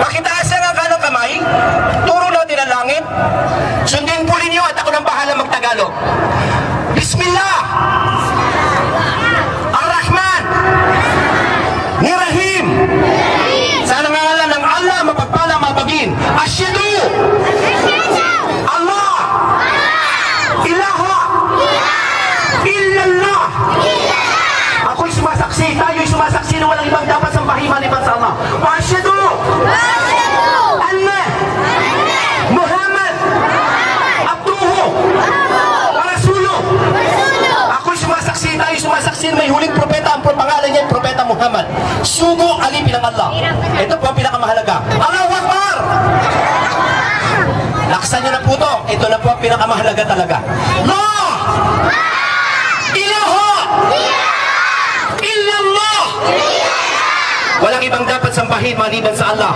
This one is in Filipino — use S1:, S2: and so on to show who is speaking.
S1: Pakitaas lang ang kanang kamay. Turo natin ang langit. Sundin po ninyo at ako nang bahala magtagalog. Bismillah! Ar-Rahman! Ni-Rahim! Sa nangangalan ng Allah, mapagpala, mapagin. Asyadu! Allah! Ilaha! Illallah! Ako'y sumasaksi, tayo'y sumasaksi na walang ibang dapat sambahin maliban sa Allah. Wa asyadu! Anna! Muhammad! Abduhu! Wa rasuluh! Ako'y sumasaksi, tayo'y sumasaksi na may huling propeta, ang pangalan niya, propeta Muhammad. Sugo alipin ng Allah. Ito po ang pinakamahalaga. Allahu Akbar! Laksan niyo na po ito. Ito na po ang pinakamahalaga talaga. La! Ilaha! Illallah! Walang ibang dapat sambahin maliban sa Allah.